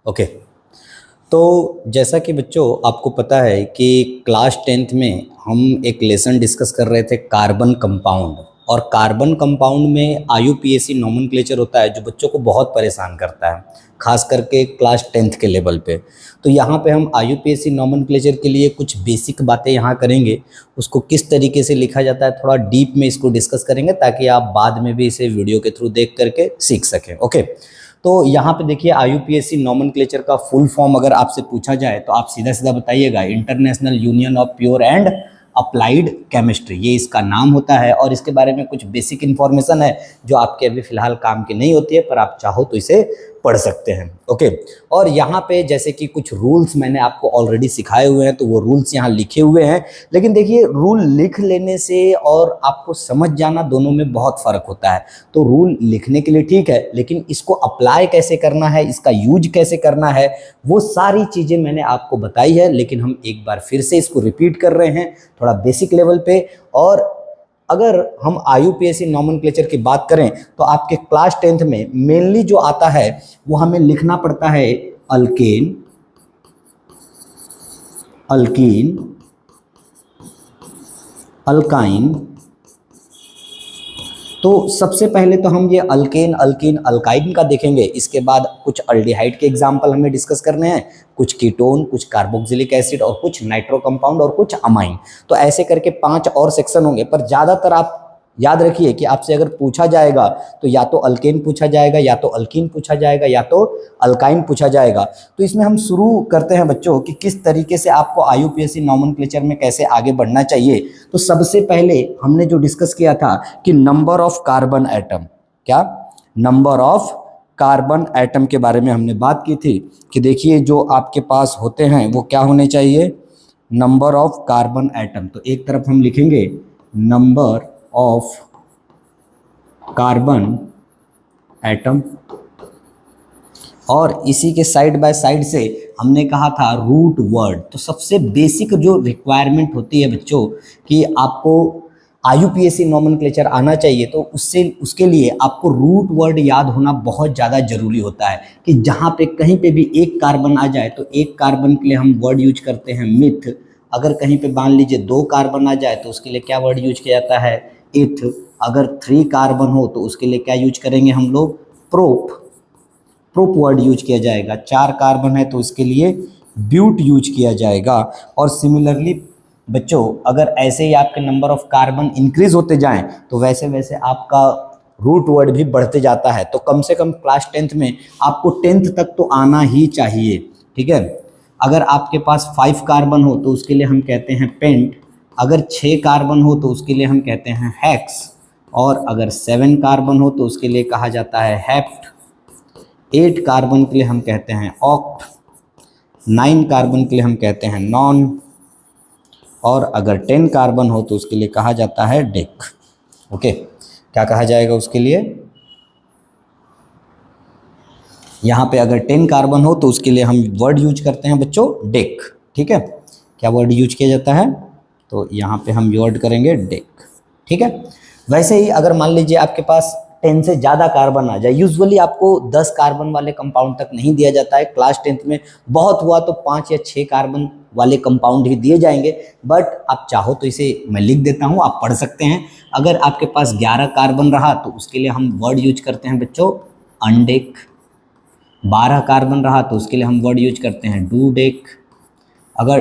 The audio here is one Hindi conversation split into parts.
ओके। तो जैसा कि बच्चों आपको पता है कि क्लास 10th में हम एक लेसन डिस्कस कर रहे थे कार्बन कंपाउंड, और कार्बन कंपाउंड में आईयूपीएसी नोमेनक्लेचर होता है जो बच्चों को बहुत परेशान करता है, खास करके क्लास 10th के लेवल पे। तो यहाँ पे हम आईयूपीएसी नोमेनक्लेचर के लिए कुछ बेसिक बातें यहाँ करेंगे, उसको किस तरीके से लिखा जाता है थोड़ा डीप में इसको डिस्कस करेंगे ताकि आप बाद में भी इसे वीडियो के थ्रू देख करके सीख सकें। ओके। तो यहाँ पे देखिए आईयूपीएसी नोमेनक्लेचर का फुल फॉर्म अगर आपसे पूछा जाए तो आप सीधा सीधा बताइएगा, international union of pure and applied chemistry, ये इसका नाम होता है। और इसके बारे में कुछ बेसिक इन्फॉर्मेशन है जो आपके अभी फिलहाल काम की नहीं होती है, पर आप चाहो तो इसे पढ़ सकते हैं। ओके। और यहाँ पे जैसे कि कुछ रूल्स मैंने आपको ऑलरेडी सिखाए हुए हैं, तो वो रूल्स यहाँ लिखे हुए हैं। लेकिन देखिए रूल लिख लेने से और आपको समझ जाना दोनों में बहुत फ़र्क होता है। तो रूल लिखने के लिए ठीक है, लेकिन इसको अप्लाई कैसे करना है, इसका यूज कैसे करना है, वो सारी चीज़ें मैंने आपको बताई है। लेकिन हम एक बार फिर से इसको रिपीट कर रहे हैं थोड़ा बेसिक लेवल पे। और अगर हम आईयूपीएसी नोमेनक्लेचर की बात करें तो आपके क्लास 10th में मेनली जो आता है वो हमें लिखना पड़ता है अल्केन, अल्कीन, अल्काइन। तो सबसे पहले तो हम ये अल्केन, अल्कीन, अल्काइन का देखेंगे। इसके बाद कुछ अल्डिहाइड के एग्जाम्पल हमें डिस्कस करने हैं, कुछ कीटोन, कुछ कार्बोक्सिलिक एसिड और कुछ नाइट्रो कंपाउंड और कुछ अमाइन। तो ऐसे करके 5 और सेक्शन होंगे। पर ज़्यादातर आप याद रखिए कि आपसे अगर पूछा जाएगा तो या तो अल्केन पूछा जाएगा, या तो अल्कीन पूछा जाएगा, या तो अल्काइन पूछा जाएगा। तो इसमें हम शुरू करते हैं बच्चों कि किस तरीके से आपको आईयूपीएसी नोमेनक्लेचर में कैसे आगे बढ़ना चाहिए। तो सबसे पहले हमने जो डिस्कस किया था कि नंबर ऑफ कार्बन एटम, क्या नंबर ऑफ कार्बन एटम के बारे में हमने बात की थी कि देखिए जो आपके पास होते हैं वो क्या होने चाहिए, नंबर ऑफ कार्बन एटम। तो एक तरफ हम लिखेंगे नंबर ऑफ कार्बन एटम, और इसी के साइड बाय साइड से हमने कहा था रूट वर्ड। तो सबसे बेसिक जो रिक्वायरमेंट होती है बच्चों कि आपको आईयूपीएसी नोमेनक्लेचर आना चाहिए, तो उसके लिए आपको रूट वर्ड याद होना बहुत ज़्यादा जरूरी होता है कि जहाँ पे कहीं पे भी एक कार्बन आ जाए तो एक कार्बन के लिए हम वर्ड यूज करते हैं मिथ। अगर कहीं पे मान लीजिए 2 कार्बन आ जाए तो उसके लिए क्या वर्ड यूज किया जाता है, इथ। अगर 3 कार्बन हो तो उसके लिए क्या यूज करेंगे हम लोग, प्रोप, प्रोप वर्ड यूज किया जाएगा। 4 कार्बन है तो उसके लिए ब्यूट यूज किया जाएगा। और सिमिलरली बच्चों अगर ऐसे ही आपके नंबर ऑफ कार्बन इंक्रीज होते जाएं तो वैसे वैसे आपका रूट वर्ड भी बढ़ते जाता है। तो कम से कम क्लास 10th में आपको 10th तक तो आना ही चाहिए, ठीक है। अगर आपके पास 5 कार्बन हो तो उसके लिए हम कहते हैं पेंट, अगर 6 कार्बन हो तो उसके लिए हम कहते हैं हेक्स, और अगर 7 कार्बन हो तो उसके लिए कहा जाता है हेप्ट, 8 कार्बन के लिए हम कहते हैं ऑक्ट, 9 कार्बन के लिए हम कहते हैं नॉन, और अगर 10 कार्बन हो तो उसके लिए कहा जाता है डेक। ओके, क्या कहा जाएगा उसके लिए, यहाँ पे अगर 10 कार्बन हो तो उसके लिए हम वर्ड यूज करते हैं बच्चों डेक, ठीक है। क्या वर्ड यूज किया जाता है, तो यहाँ पे हम वर्ड करेंगे डेक, ठीक है। वैसे ही अगर मान लीजिए आपके पास 10 से ज़्यादा कार्बन आ जाए, यूजुअली आपको 10 कार्बन वाले कंपाउंड तक नहीं दिया जाता है क्लास 10th में, बहुत हुआ तो 5 या 6 कार्बन वाले कंपाउंड ही दिए जाएंगे। बट आप चाहो तो इसे मैं लिख देता हूँ, आप पढ़ सकते हैं। अगर आपके पास 11 कार्बन रहा तो उसके लिए हम वर्ड यूज करते हैं बच्चों अनडेक, 12 कार्बन रहा तो उसके लिए हम वर्ड यूज करते हैं डूडेक, अगर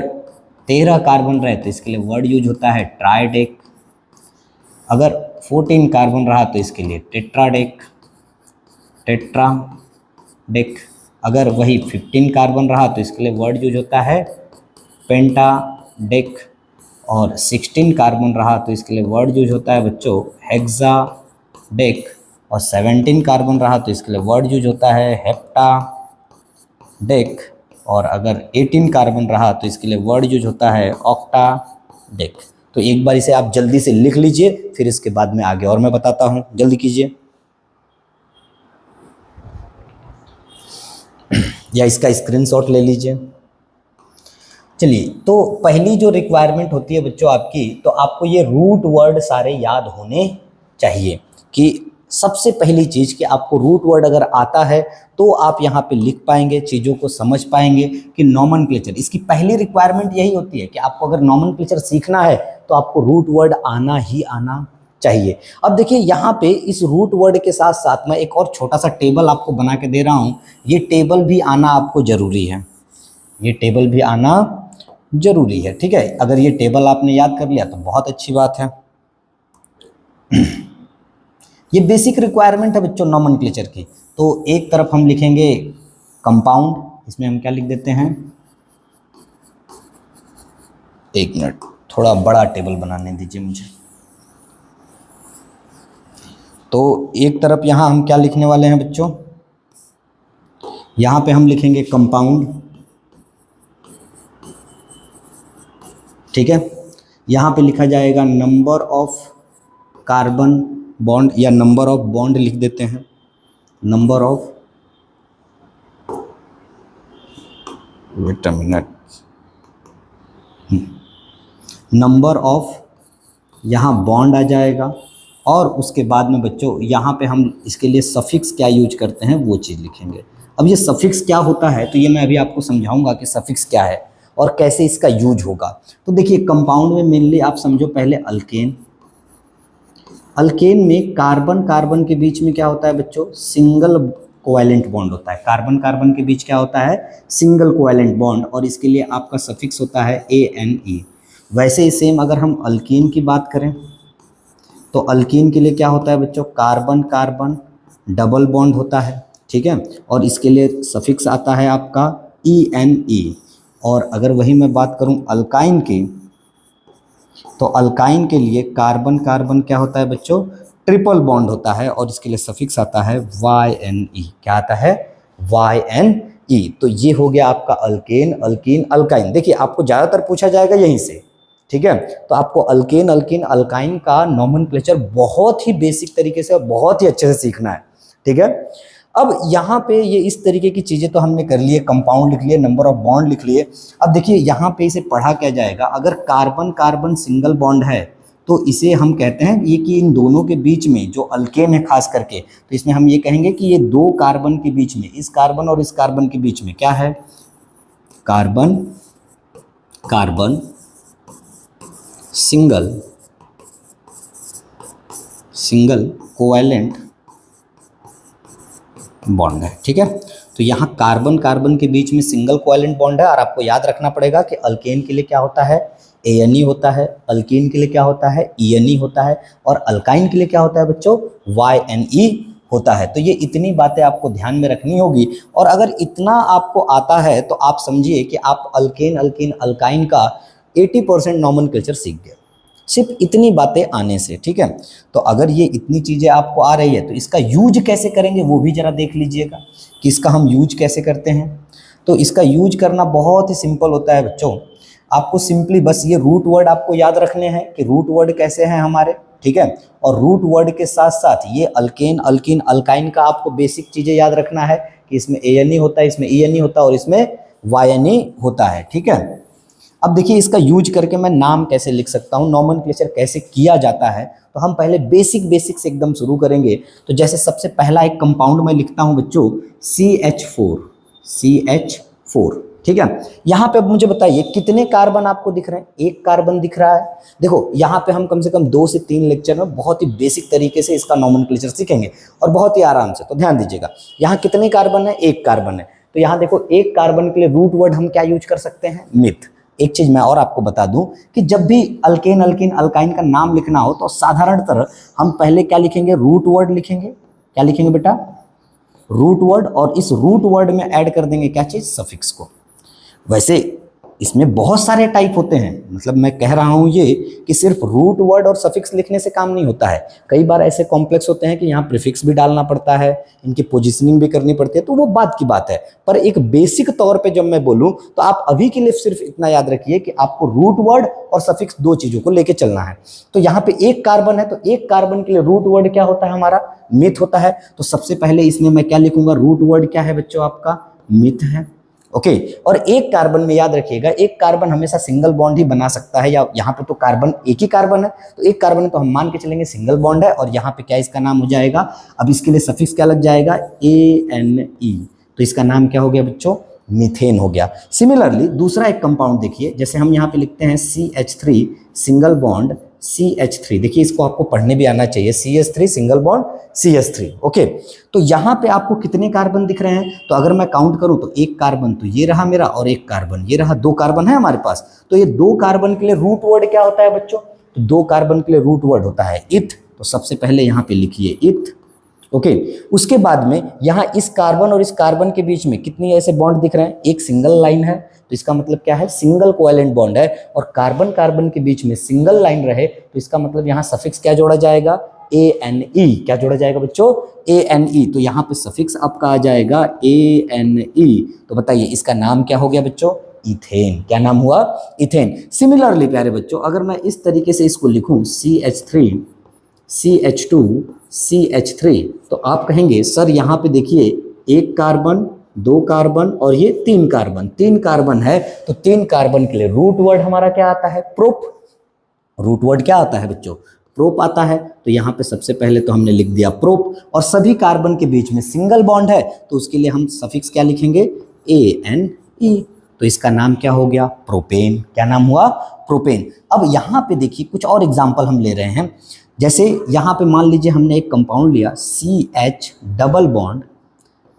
13 कार्बन रहे तो इसके लिए वर्ड यूज होता है ट्राइडेक, अगर 14 कार्बन रहा तो इसके लिए टेट्राडेक, टेट्राडेक, अगर वही 15 कार्बन रहा तो इसके लिए वर्ड यूज होता है पेंटाडेक, और 16 कार्बन रहा तो इसके लिए वर्ड यूज होता है बच्चों हेक्साडेक, और 17 कार्बन रहा तो इसके लिए वर्ड यूज होता है हेप्टाडेक, और अगर 18 कार्बन रहा तो इसके लिए वर्ड यूज होता है ऑक्टाडेक। तो एक बार इसे आप जल्दी से लिख लीजिए, फिर इसके बाद में आगे और मैं बताता हूं, जल्दी कीजिए या इसका स्क्रीनशॉट ले लीजिए। चलिए, तो पहली जो रिक्वायरमेंट होती है बच्चों आपकी, तो आपको ये रूट वर्ड सारे याद होने चाहिए कि सबसे पहली चीज़ कि आपको रूट वर्ड अगर आता है तो आप यहाँ पे लिख पाएंगे, चीज़ों को समझ पाएंगे कि नॉमेनक्लेचर, इसकी पहली रिक्वायरमेंट यही होती है कि आपको अगर नॉमेनक्लेचर सीखना है तो आपको रूट वर्ड आना ही आना चाहिए। अब देखिए यहाँ पे इस रूट वर्ड के साथ साथ मैं एक और छोटा सा टेबल आपको बना के दे रहा हूँ, ये टेबल भी आना आपको ज़रूरी है, ये टेबल भी आना ज़रूरी है, ठीक है। अगर ये टेबल आपने याद कर लिया तो बहुत अच्छी बात है। ये बेसिक रिक्वायरमेंट है बच्चों नॉमेनक्लेचर की। तो एक तरफ हम लिखेंगे कंपाउंड, इसमें हम क्या लिख देते हैं, एक मिनट थोड़ा बड़ा टेबल बनाने दीजिए मुझे। तो एक तरफ यहाँ हम क्या लिखने वाले हैं बच्चों, यहाँ पे हम लिखेंगे कंपाउंड, ठीक है। यहाँ पे लिखा जाएगा नंबर ऑफ कार्बन बॉन्ड या नंबर ऑफ बॉन्ड लिख देते हैं, number of, wait a minute, number of यहाँ बॉन्ड आ जाएगा। और उसके बाद में बच्चों यहाँ पे हम इसके लिए सफिक्स क्या यूज करते हैं वो चीज़ लिखेंगे। अब ये सफिक्स क्या होता है तो ये मैं अभी आपको समझाऊंगा कि सफिक्स क्या है और कैसे इसका यूज होगा। तो देखिए कंपाउंड में मेनली आप समझो पहले अल्केन, अल्केन में कार्बन कार्बन के बीच में क्या होता है बच्चों, सिंगल कोवैलेंट बॉन्ड होता है। कार्बन कार्बन के बीच क्या होता है, सिंगल कोवैलेंट बॉन्ड, और इसके लिए आपका सफिक्स होता है ANE। वैसे ही सेम अगर हम अल्कीन की बात करें तो अल्कीन के लिए क्या होता है बच्चों, कार्बन कार्बन डबल बॉन्ड होता है, ठीक है, और इसके लिए सफिक्स आता है आपका ENE। और अगर वही मैं बात करूं अल्काइन की तो अल्काइन के लिए कार्बन कार्बन क्या होता है बच्चों, ट्रिपल बॉन्ड होता है, और इसके लिए सफिक्स आता है YNE। क्या आता है, YNE। तो ये हो गया आपका अल्केन अल्कीन अल्काइन। देखिए आपको ज़्यादातर पूछा जाएगा यहीं से, ठीक है। तो आपको अल्केन अल्कीन अल्काइन का नॉमेनक्लेचर बहुत ही बेसिक तरीके से और बहुत ही अच्छे से सीखना है, ठीक है। अब यहाँ पे ये इस तरीके की चीज़ें तो हमने कर लिए, कंपाउंड लिख लिए, नंबर ऑफ बॉन्ड लिख लिए। अब देखिए यहाँ पे इसे पढ़ा क्या जाएगा, अगर कार्बन कार्बन सिंगल बॉन्ड है तो इसे हम कहते हैं ये कि इन दोनों के बीच में जो अल्केन है खास करके, तो इसमें हम ये कहेंगे कि ये दो कार्बन के बीच में, इस कार्बन और इस कार्बन के बीच में क्या है, carbon carbon single single covalent bond है, ठीक है। तो यहाँ कार्बन कार्बन के बीच में सिंगल कोवैलेंट बॉन्ड है, और आपको याद रखना पड़ेगा कि अल्केन के लिए क्या होता है, ANE होता है, अल्कीन के लिए क्या होता है, ENE होता है, और अल्काइन के लिए क्या होता है बच्चों, YNE होता है। तो ये इतनी बातें आपको ध्यान में रखनी होगी, और अगर इतना आपको आता है तो आप समझिए कि आप अल्केन अल्कीन अल्काइन का 80% नॉमेनक्लेचर सीख गए, सिर्फ इतनी बातें आने से, ठीक है। तो अगर ये इतनी चीज़ें आपको आ रही है तो इसका यूज कैसे करेंगे वो भी ज़रा देख लीजिएगा कि इसका हम यूज कैसे करते हैं। तो इसका यूज करना बहुत ही सिंपल होता है बच्चों। आपको सिंपली बस ये रूट वर्ड आपको याद रखने हैं कि रूट वर्ड कैसे हैं हमारे, ठीक है। और रूट वर्ड के साथ साथ ये अल्केन अल्कीन अल्काइन का आपको बेसिक चीज़ें याद रखना है कि इसमें ANE होता है, इसमें ENE होता है, और इसमें YNE होता है, ठीक है। अब देखिए इसका यूज करके मैं नाम कैसे लिख सकता हूँ, नॉमेनक्लेचर कैसे किया जाता है। तो हम पहले बेसिक से एकदम शुरू करेंगे। तो जैसे सबसे पहला एक कंपाउंड मैं लिखता हूँ बच्चों CH4, ठीक है। यहाँ पे अब मुझे बताइए कितने कार्बन आपको दिख रहे हैं, एक कार्बन दिख रहा है। देखो यहाँ पे हम कम से कम 2 से 3 लेक्चर में बहुत ही बेसिक तरीके से इसका नॉमेनक्लेचर सीखेंगे और बहुत ही आराम से। तो ध्यान दीजिएगा यहाँ कितने कार्बन है, एक कार्बन है। तो यहाँ देखो एक कार्बन के लिए रूट वर्ड हम क्या यूज कर सकते हैं, मिथ। एक चीज मैं और आपको बता दूं कि जब भी अल्केन अल्कीन अल्काइन का नाम लिखना हो तो साधारणतः हम पहले क्या लिखेंगे, रूट वर्ड लिखेंगे। क्या लिखेंगे बेटा, रूट वर्ड, और इस रूट वर्ड में ऐड कर देंगे क्या चीज, सफिक्स को। वैसे इसमें बहुत सारे टाइप होते हैं, मतलब मैं कह रहा हूँ ये कि सिर्फ रूट वर्ड और सफिक्स लिखने से काम नहीं होता है। कई बार ऐसे कॉम्प्लेक्स होते हैं कि यहाँ प्रीफिक्स भी डालना पड़ता है, इनकी पोजीशनिंग भी करनी पड़ती है, तो वो बात की बात है। पर एक बेसिक तौर पे जब मैं बोलूँ तो आप अभी के लिए सिर्फ इतना याद रखिए कि आपको रूट वर्ड और सफिक्स दो चीज़ों को लेके चलना है। तो यहाँ पे एक कार्बन है तो एक कार्बन के लिए रूट वर्ड क्या होता है हमारा, मिथ होता है। तो सबसे पहले इसमें मैं क्या लिखूंगा, रूट वर्ड क्या है बच्चों आपका, मिथ है। ओके। और एक कार्बन में याद रखिएगा, एक कार्बन हमेशा सिंगल बॉन्ड ही बना सकता है, या यहाँ पे तो कार्बन एक ही कार्बन है, तो एक कार्बन तो हम मान के चलेंगे सिंगल बॉन्ड है, और यहाँ पे क्या इसका नाम हो जाएगा, अब इसके लिए सफिक्स क्या लग जाएगा, ANE, तो इसका नाम क्या हो गया बच्चों, मीथेन हो गया। सिमिलरली दूसरा एक कंपाउंड देखिए, जैसे हम यहाँ पे लिखते हैं CH3 सिंगल बॉन्ड CH3, देखिए इसको आपको पढ़ने भी आना चाहिए, CH3 single bond CH3, okay. तो यहाँ पे आपको कितने कार्बन दिख रहे हैं, तो अगर मैं काउंट करूँ तो एक कार्बन तो ये रहा मेरा, और एक कार्बन ये रहा, दो कार्बन है हमारे पास। तो ये दो कार्बन के लिए रूट वर्ड क्या होता है बच्चों, तो दो कार्बन के लिए रूट वर्ड होता है इथ, तो सबसे पहले यहाँ पे लिखिए इथ, ओके। उसके बाद में यहाँ इस कार्बन और इस कार्बन के बीच में कितनी ऐसे बॉन्ड दिख रहे हैं, एक सिंगल लाइन है, तो इसका मतलब क्या है, सिंगल कोवेलेंट बॉन्ड है, और कार्बन कार्बन के बीच में सिंगल लाइन रहे तो इसका मतलब यहाँ सफिक्स क्या जोड़ा जाएगा, ANE, क्या जोड़ा जाएगा बच्चों, ANE, तो यहाँ पे सफिक्स आपका आ जाएगा ANE। तो बताइए इसका नाम क्या हो गया बच्चों, इथेन, क्या नाम हुआ, इथेन। सिमिलरली प्यारे बच्चों, अगर मैं इस तरीके से इसको लिखूं CH3 CH2 CH3, तो आप कहेंगे सर यहाँ पे देखिए एक कार्बन, दो कार्बन और ये तीन कार्बन, तीन कार्बन है, तो तीन कार्बन के लिए रूट वर्ड हमारा क्या आता है, प्रोप। रूट वर्ड क्या आता है बच्चों, प्रोप आता है। तो यहाँ पे सबसे पहले तो हमने लिख दिया प्रोप, और सभी कार्बन के बीच में सिंगल बॉन्ड है तो उसके लिए हम सफिक्स क्या लिखेंगे, ANE, तो इसका नाम क्या हो गया, प्रोपेन, क्या नाम हुआ, प्रोपेन। अब यहाँ पे देखिए कुछ और एग्जाम्पल हम ले रहे हैं, जैसे यहाँ पे मान लीजिए हमने एक कंपाउंड लिया CH double bond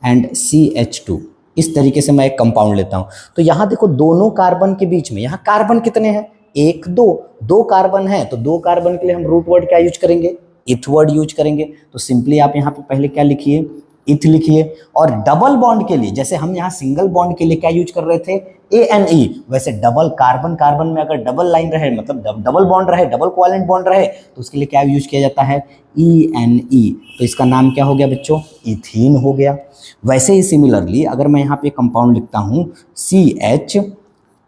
and CH2, इस तरीके से मैं एक कंपाउंड लेता हूँ, तो यहाँ देखो दोनों कार्बन के बीच में, यहाँ कार्बन कितने हैं, एक दो, दो कार्बन है, तो दो कार्बन के लिए हम रूट वर्ड क्या यूज करेंगे, इथ वर्ड यूज करेंगे। तो सिंपली आप यहाँ पे पहले क्या लिखिए, इथ लिखिए। और डबल बॉन्ड के लिए, जैसे हम यहाँ सिंगल बॉन्ड के लिए क्या यूज कर रहे थे, ANE, वैसे डबल कार्बन कार्बन में अगर डबल लाइन रहे, मतलब डबल बॉन्ड रहे, डबल कोवेलेंट बॉन्ड रहे, तो उसके लिए क्या यूज किया जाता है, ENE, तो इसका नाम क्या हो गया बच्चों, इथीन हो गया। वैसे ही सिमिलरली अगर मैं यहाँ पे कंपाउंड लिखता हूँ CH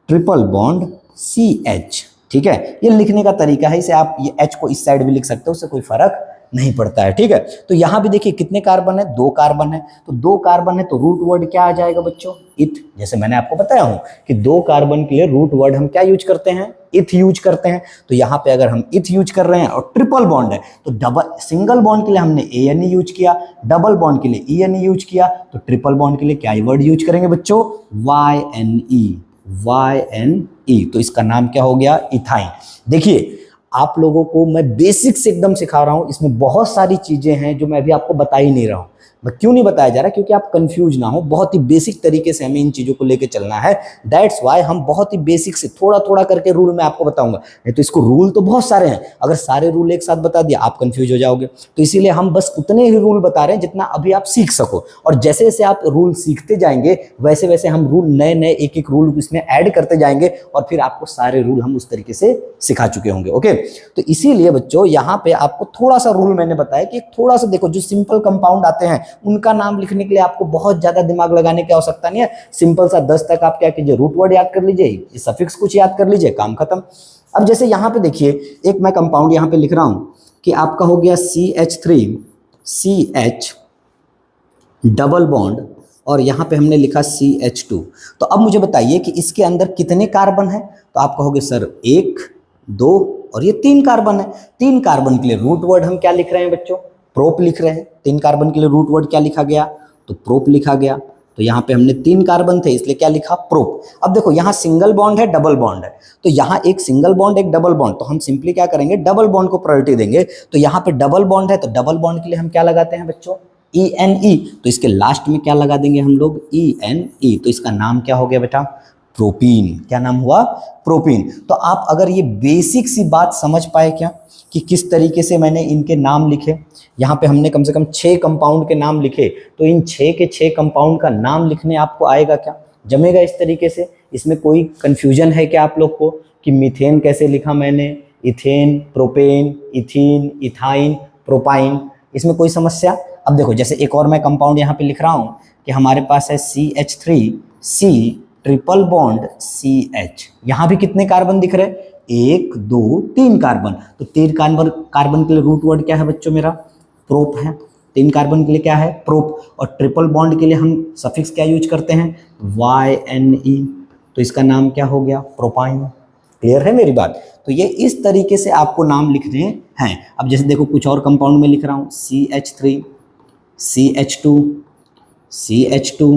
ट्रिपल बॉन्ड CH, ठीक है, ये लिखने का तरीका है, इसे आप ये H को इस साइड भी लिख सकते हो, उससे कोई फर्क नहीं पड़ता है, ठीक है। तो यहाँ भी देखिए कितने कार्बन है, दो कार्बन है, तो दो कार्बन है तो रूट वर्ड क्या आ जाएगा बच्चों, इथ। जैसे मैंने आपको बताया हूँ कि दो कार्बन के लिए रूट वर्ड हम क्या यूज करते हैं, इथ यूज करते हैं। तो यहाँ पे अगर हम इथ यूज कर रहे हैं और ट्रिपल बॉन्ड है, तो डबल, सिंगल बॉन्ड के लिए हमने ANE यूज किया, डबल बॉन्ड के लिए ENE यूज किया, तो ट्रिपल बॉन्ड के लिए क्या वर्ड यूज करेंगे बच्चों, YNE, तो इसका नाम क्या हो गया, इथाइन। देखिए आप लोगों को मैं बेसिक से एकदम सिखा रहा हूं, इसमें बहुत सारी चीजें हैं जो मैं अभी आपको बता ही नहीं रहा हूं। मैं क्यों नहीं बताया जा रहा, क्योंकि आप कंफ्यूज ना हो, बहुत ही बेसिक तरीके से हमें इन चीज़ों को लेके चलना है। दैट्स वाई हम बहुत ही बेसिक से थोड़ा थोड़ा करके रूल मैं आपको बताऊंगा, नहीं तो इसको रूल तो बहुत सारे हैं, अगर सारे रूल एक साथ बता दिया आप कंफ्यूज हो जाओगे। तो इसीलिए हम बस उतने ही रूल बता रहे हैं जितना अभी आप सीख सको, और जैसे जैसे आप रूल सीखते जाएंगे वैसे वैसे हम रूल नए नए एक एक रूल इसमें ऐड करते जाएंगे, और फिर आपको सारे रूल हम उस तरीके से सिखा चुके होंगे। ओके, तो इसीलिए बच्चों यहाँ पे आपको थोड़ा सा रूल मैंने बताया कि थोड़ा सा देखो, जो सिंपल कंपाउंड आते हैं उनका नाम लिखने के लिए आपको बहुत ज्यादा दिमाग लगाने की आवश्यकता नहीं है। सिंपल सा 10 तक आप क्या कीजिए, रूट वर्ड याद कर लीजिए, सफिक्स कुछ याद कर लीजिए, काम खत्म। अब जैसे यहाँ पे देखिए एक मैं कंपाउंड यहाँ पे लिख रहा हूं कि आपका हो गया CH3CH डबल बॉन्ड, और यहाँ पे हमने लिखा CH2। तो अब मुझे बताइए कि इसके अंदर कितने कार्बन है, तो आप कहोगे सर 1 2 और ये 3 कार्बन है। 3 कार्बन के लिए रूट वर्ड हम क्या लिख रहे हैं बच्चों, प्रोप लिख रहे हैं। 3 कार्बन के लिए रूट वर्ड क्या लिखा गया, तो प्रोप लिखा गया। तो यहाँ पे हमने 3 कार्बन थे इसलिए क्या लिखा, प्रोप। अब देखो यहाँ सिंगल बॉन्ड है, डबल बॉन्ड है, तो यहाँ एक सिंगल बॉन्ड एक डबल बॉन्ड, तो हम सिंपली क्या करेंगे, डबल बॉन्ड को प्रायोरिटी देंगे। तो यहाँ पे डबल बॉन्ड है तो डबल बॉन्ड के लिए हम क्या लगाते हैं बच्चों, ENE, तो इसके लास्ट में क्या लगा देंगे हम लोग, ENE, तो इसका नाम क्या हो गया बेटा, प्रोपीन। क्या नाम हुआ, प्रोपीन। तो आप अगर ये बेसिक सी बात समझ पाए क्या कि किस तरीके से मैंने इनके नाम लिखे, यहाँ पे हमने कम से कम 6 कंपाउंड के नाम लिखे, तो इन 6 के 6 कंपाउंड का नाम लिखने आपको आएगा क्या, जमेगा इस तरीके से। इसमें कोई कंफ्यूजन है क्या आप लोग को कि मीथेन कैसे लिखा मैंने, ethane, propane, ethene, ethyne, propyne, इसमें कोई समस्या। अब देखो जैसे एक और मैं कंपाउंड यहाँ पे लिख रहा हूँ कि हमारे पास है CH3C ट्रिपल बॉन्ड CH, यहाँ भी कितने कार्बन दिख रहे हैं, 1 2 3 कार्बन। तो 3 कार्बन के लिए रूट वर्ड क्या है बच्चों मेरा, प्रोप है। 3 कार्बन के लिए क्या है प्रोप, और ट्रिपल बॉन्ड के लिए हम सफिक्स क्या यूज करते हैं YNE, तो इसका नाम क्या हो गया प्रोपाइन। क्लियर है मेरी बात। तो ये इस तरीके से आपको नाम लिखने हैं। अब जैसे देखो कुछ और कंपाउंड में लिख रहा हूँ CH3, CH2, CH2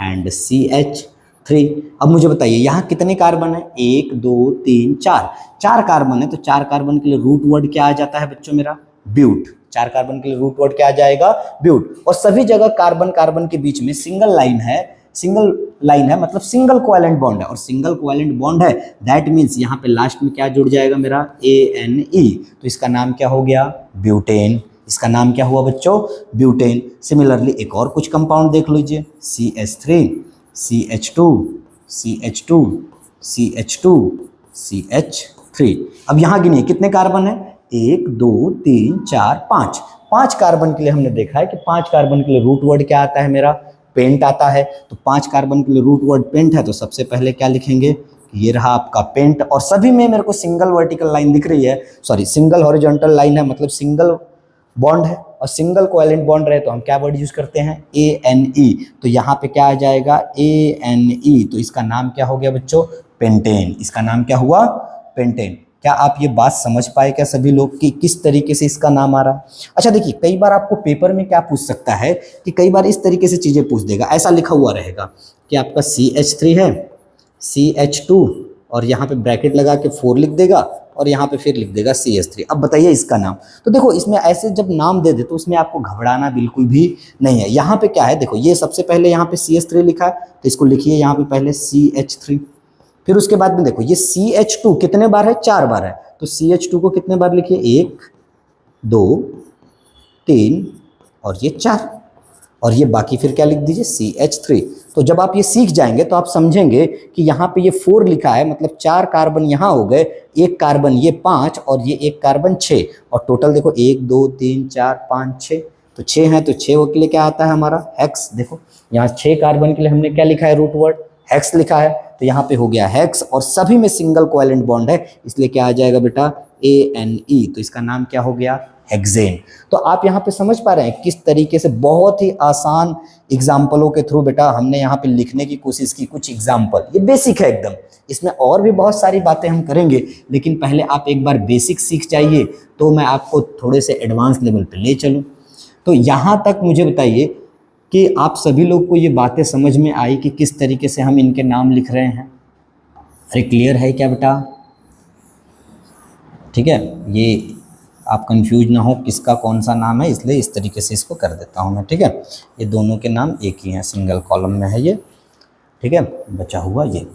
and CH3। अब मुझे बताइए यहाँ कितने कार्बन है, 1 2 3 4, 4 कार्बन है। तो 4 कार्बन के लिए रूट वर्ड क्या आ जाता है बच्चों मेरा ब्यूट। 4 कार्बन के लिए रूट वर्ड क्या आ जाएगा ब्यूट। और सभी जगह कार्बन कार्बन के बीच में सिंगल लाइन है, सिंगल लाइन है मतलब सिंगल कोवेलेंट बॉन्ड है, और सिंगल कोवेलेंट बॉन्ड है दैट मीन्स यहाँ पे लास्ट में क्या जुड़ जाएगा मेरा ANE, तो इसका नाम क्या हो गया ब्यूटेन। इसका नाम क्या हुआ बच्चों ब्यूटेन। सिमिलरली एक और कुछ कंपाउंड देख लीजिए CH3, CH2, CH2, CH2, CH3। अब यहाँ गिनिए कितने कार्बन है, 1 2 3 4 5। 5 कार्बन के लिए हमने देखा है कि 5 कार्बन के लिए रूट वर्ड क्या आता है मेरा पेंट आता है। तो 5 कार्बन के लिए रूट वर्ड पेंट है, तो सबसे पहले क्या लिखेंगे, ये रहा आपका पेंट। और सभी में मेरे को सिंगल वर्टिकल लाइन दिख रही है, सॉरी सिंगल हॉरिजॉन्टल लाइन है, मतलब सिंगल बॉन्ड है, और सिंगल कोवेलेंट बॉन्ड रहे तो हम क्या वर्ड यूज करते हैं ANE। तो यहाँ पे क्या आ जाएगा ANE, तो इसका नाम क्या हो गया बच्चों पेंटेन। इसका नाम क्या हुआ पेंटेन। क्या आप ये बात समझ पाए क्या सभी लोग कि किस तरीके से इसका नाम आ रहा है। अच्छा देखिए कई बार आपको पेपर में क्या पूछ सकता है कि कई बार इस तरीके से चीजें पूछ देगा, ऐसा लिखा हुआ रहेगा कि आपका CH3 है, CH2 और यहाँ पे ब्रैकेट लगा के 4 लिख देगा, और यहाँ पे फिर लिख देगा CH3। अब बताइए इसका नाम। तो देखो इसमें ऐसे जब नाम दे दे तो उसमें आपको घबराना बिल्कुल भी नहीं है। यहाँ पे क्या है देखो, ये सबसे पहले यहाँ पे CH3 लिखा है, तो इसको लिखिए यहाँ पे पहले CH3। फिर उसके बाद में देखो ये CH2 कितने बार है, 4 बार है, तो CH2 को कितने बार लिखिए, 1 2 3 और ये 4, और ये बाकी फिर क्या लिख दीजिए CH3। तो जब आप ये सीख जाएंगे तो आप समझेंगे कि यहाँ पे ये 4 लिखा है, मतलब 4 कार्बन यहाँ हो गए, 1 कार्बन ये 5 और ये 1 कार्बन 6, और टोटल देखो 1 2 3 4 5 6, तो 6 है, तो 6 के लिए क्या आता है हमारा हेक्स। देखो यहाँ 6 कार्बन के लिए हमने क्या लिखा है रूट वर्ड हेक्स लिखा है, तो यहाँ पे हो गया हेक्स, और सभी में सिंगल कोवेलेंट बॉन्ड है, इसलिए क्या आ जाएगा बेटा ANE, तो इसका नाम क्या हो गया हेक्सेन। तो आप यहाँ पे समझ पा रहे हैं किस तरीके से बहुत ही आसान एग्जाम्पलों के थ्रू बेटा हमने यहाँ पे लिखने की कोशिश की। कुछ एग्जाम्पल, ये बेसिक है एकदम, इसमें और भी बहुत सारी बातें हम करेंगे, लेकिन पहले आप एक बार बेसिक सीख जाइए तो मैं आपको थोड़े से एडवांस लेवल पे ले चलूँ। तो यहाँ तक मुझे बताइए कि आप सभी लोग को ये बातें समझ में आई कि किस तरीके से हम इनके नाम लिख रहे हैं। अरे क्लियर है क्या बेटा, ठीक है, ये आप कंफ्यूज ना हो किसका कौन सा नाम है, इसलिए इस तरीके से इसको कर देता हूँ मैं, ठीक है। ये दोनों के नाम एक ही हैं, सिंगल कॉलम में है ये, ठीक है, बचा हुआ ये।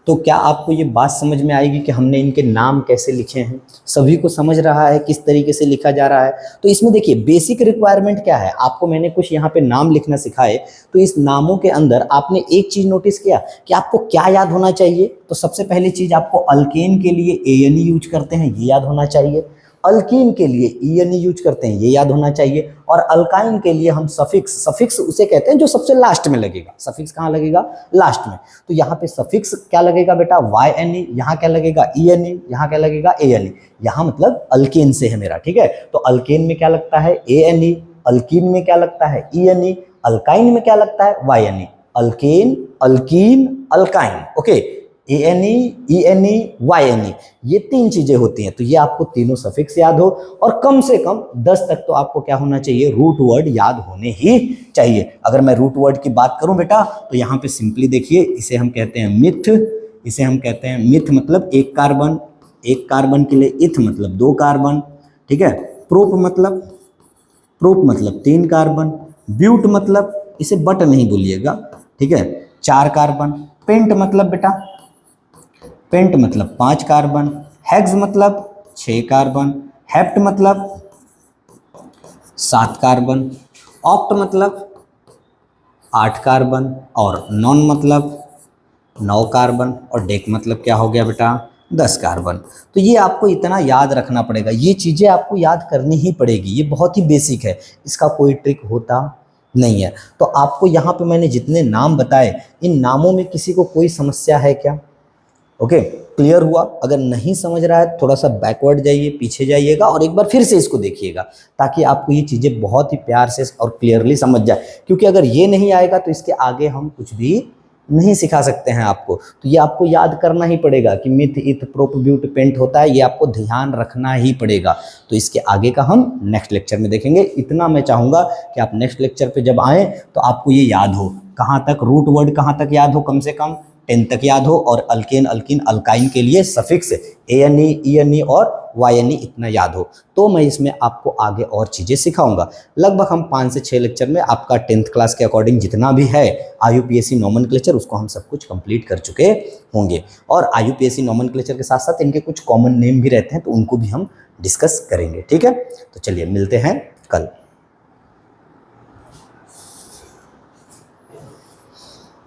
तो क्या आपको ये बात समझ में आएगी कि हमने इनके नाम कैसे लिखे हैं, सभी को समझ रहा है किस तरीके से लिखा जा रहा है। तो इसमें देखिए बेसिक रिक्वायरमेंट क्या है, आपको मैंने कुछ यहाँ पे नाम लिखना सिखाए, तो इस नामों के अंदर आपने एक चीज़ नोटिस किया कि आपको क्या याद होना चाहिए। तो सबसे पहली चीज़ आपको अल्केन के लिए ANE यूज करते हैं, ये याद होना चाहिए। अल्कीन के लिए ENE यूज करते हैं, ये याद होना चाहिए। और अल्काइन के लिए हम सफिक्स, सफिक्स उसे कहते हैं जो सबसे लास्ट में लगेगा। सफिक्स कहाँ लगेगा, लास्ट में। तो यहाँ पे सफिक्स क्या लगेगा बेटा YNE, यहाँ क्या लगेगा ENE, यहाँ क्या लगेगा ANE। यहाँ मतलब अल्केन से है मेरा, ठीक है। तो अल्केन में क्या लगता है ANE, अल्कीन में क्या लगता है ENE, अल्काइन में क्या लगता है YNE। Alkane, alkyne, alkyne, okay. ANE, ENE, YNE, ये 3 चीजें होती हैं। तो ये आपको तीनों सफिक्स याद हो, और कम से कम 10 तक तो आपको क्या होना चाहिए, रूट वर्ड याद होने ही चाहिए। अगर मैं रूट वर्ड की बात करूं बेटा, तो यहाँ पे सिंपली देखिए, इसे हम कहते हैं मिथ, इसे हम कहते हैं मिथ मतलब 1 कार्बन, 1 कार्बन के लिए इथ मतलब 2 कार्बन, ठीक है। प्रोप मतलब 3 कार्बन, ब्यूट मतलब, इसे बट नहीं बोलिएगा, ठीक है, 4 कार्बन, पेंट मतलब बेटा, पेंट मतलब 5 कार्बन, हेक्स मतलब 6 कार्बन, हेप्ट मतलब 7 कार्बन, ऑक्ट मतलब 8 कार्बन, और नॉन मतलब 9 कार्बन, और डेक मतलब क्या हो गया बेटा 10 कार्बन। तो ये आपको इतना याद रखना पड़ेगा, ये चीज़ें आपको याद करनी ही पड़ेगी, ये बहुत ही बेसिक है, इसका कोई ट्रिक होता नहीं है। तो आपको यहाँ पे मैंने जितने नाम बताए, इन नामों में किसी को कोई समस्या है क्या? ओके, क्लियर हुआ? अगर नहीं समझ रहा है थोड़ा सा बैकवर्ड जाइए, पीछे जाइएगा और एक बार फिर से इसको देखिएगा, ताकि आपको ये चीज़ें बहुत ही प्यार से और क्लियरली समझ जाए। क्योंकि अगर ये नहीं आएगा तो इसके आगे हम कुछ भी नहीं सिखा सकते हैं आपको। तो ये आपको याद करना ही पड़ेगा कि मिथ, इथ, प्रोप, ब्यूट, पेंट होता है, ये आपको ध्यान रखना ही पड़ेगा। तो इसके आगे का हम नेक्स्ट लेक्चर में देखेंगे। इतना मैं चाहूँगा कि आप नेक्स्ट लेक्चर पे जब आएँ तो आपको ये याद हो, कहाँ तक रूट वर्ड कहाँ तक याद हो, कम से कम 10 तक याद हो, और अल्केन, अल्किन, अल्काइन के लिए सफिक्स ANE, ENE और YNE इतना याद हो। तो मैं इसमें आपको आगे और चीज़ें सिखाऊंगा। लगभग हम 5 से 6 लेक्चर में आपका 10th क्लास के अकॉर्डिंग जितना भी है IUPAC नोमेनक्लेचर, उसको हम सब कुछ कंप्लीट कर चुके होंगे। और IUPAC नोमेनक्लेचर के साथ साथ इनके कुछ कॉमन नेम भी रहते हैं, तो उनको भी हम डिस्कस करेंगे। ठीक है, तो चलिए मिलते हैं कल।